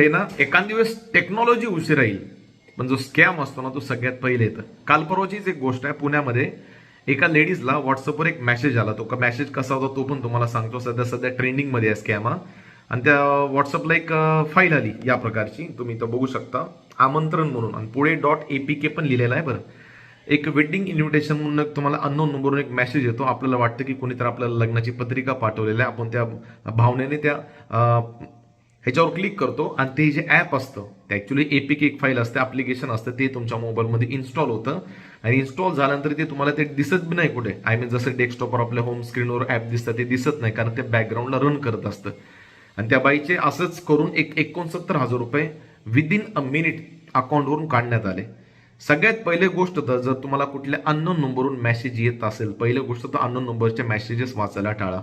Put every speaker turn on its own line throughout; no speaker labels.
हे ना एखाद दिवस टेक्नॉलॉजी उशीर राहील, पण जो स्कॅम असतो ना तो सगळ्यात पहिले येतं. काल परवाचीच एक गोष्ट आहे. पुण्यामध्ये एका लेडीजला व्हॉट्सअपवर एक मेसेज आला. तो मेसेज कसा होता तो पण तुम्हाला सांगतो. सध्या सध्या ट्रेंडिंग मध्ये आहे स्कॅम हा. आणि त्या व्हॉट्सअपला एक फाईल आली या प्रकारची, तुम्ही इथं बघू शकता, आमंत्रण म्हणून, आणि पुढे .apk पण लिहिलेलं आहे बरं. एक वेडिंग इन्व्हिटेशन म्हणून तुम्हाला अननोन नंबरवरून एक मेसेज येतो. आपल्याला वाटतं की कोणीतरी आपल्याला लग्नाची पत्रिका पाठवलेली आहे. आपण त्या भावनेने त्या ह्याच्यावर क्लिक करतो आणि ते जे ऍप असतं ते ऍक्च्युली एपीके एक फाईल असते, ऍप्लिकेशन असतं, ते तुमच्या मोबाईलमध्ये इन्स्टॉल होतं. आणि इन्स्टॉल झाल्यानंतर ते तुम्हाला ते दिसत बी नाही कुठे. आय मीन जसं डेस्कटॉपवर आपल्या होम स्क्रीनवर ऍप दिसतं ते दिसत नाही, कारण ते बॅकग्राऊंडला रन करत असतं. आणि त्या बाईचे असंच करून एक 69,000 रुपये विदिन अ मिनिट अकाउंटवरून काढण्यात आले. सगळ्यात पहिली गोष्ट तर जर तुम्हाला कुठल्या अननोन नंबरवरून मेसेज येत असेल, पहिली गोष्ट तर अननोन नंबरचे मेसेजेस वाचायला टाळा.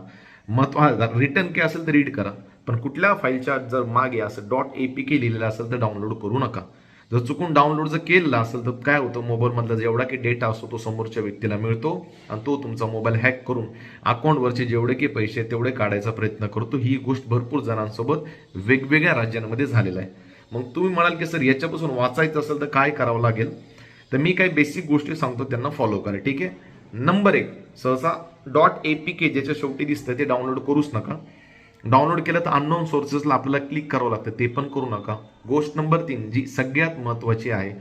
रिटर्न के असेल तर रीड करा, पण कुठल्या फाईलच्या जर मागे असं .apk लिहिलेलं असेल तर डाउनलोड करू नका. जर चुकून डाउनलोड जर केलेलं असेल तर काय होतं, मोबाईल मधला जेवढा काही डेटा असतो तो समोरच्या व्यक्तीला मिळतो आणि तो तुमचा मोबाईल हॅक करून अकाउंटवरचे जेवढे काही पैसे तेवढे काढायचा प्रयत्न करतो. ही गोष्ट भरपूर जणांसोबत वेगवेगळ्या राज्यांमध्ये झालेला आहे. मग तुम्ही म्हणाल की सर याच्यापासून वाचायचं असेल तर काय करावं लागेल, तर मी काही बेसिक गोष्टी सांगतो, त्यांना फॉलो करा. ठीक आहे. नंबर 1, सहसा .apk ज्याच्या शेवटी दिसतं ते डाउनलोड करूच नका. डाउनलोड केलं तर अननोन सोर्सेसला आपल्याला क्लिक करावं लागतं, ते पण करू नका. गोष्ट नंबर 3 जी सगळ्यात महत्वाची आहे,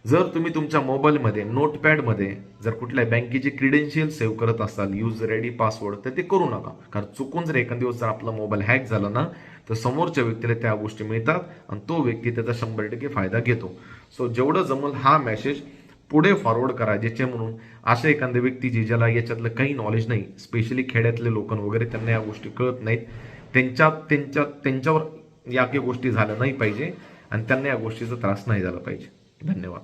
जर तुम्ही तुमच्या मोबाईलमध्ये नोटपॅडमध्ये जर कुठल्या बँकेचे क्रिडेन्शियल सेव्ह करत असाल, यूज रेडी पासवर्ड, तर ते करू नका. कारण चुकून जर एखाद दिवस जर आपला मोबाईल हॅक झाला ना, तर समोरच्या व्यक्तीला त्या गोष्टी मिळतात आणि तो व्यक्ती त्याचा 100% फायदा घेतो. सो जेवढं जमल हा मेसेज पुढे फॉरवर्ड करा, ज्याचे म्हणून अशा एखाद्या व्यक्ती ज्याला याच्यातलं काही नॉलेज नाही, स्पेशली खेड्यातले लोक वगैरे, त्यांना या गोष्टी कळत नाहीत, त्यांच्यावर या काही गोष्टी झाल्या नाही पाहिजे आणि त्यांना या गोष्टीचा त्रास नाही झाला पाहिजे. धन्यवाद.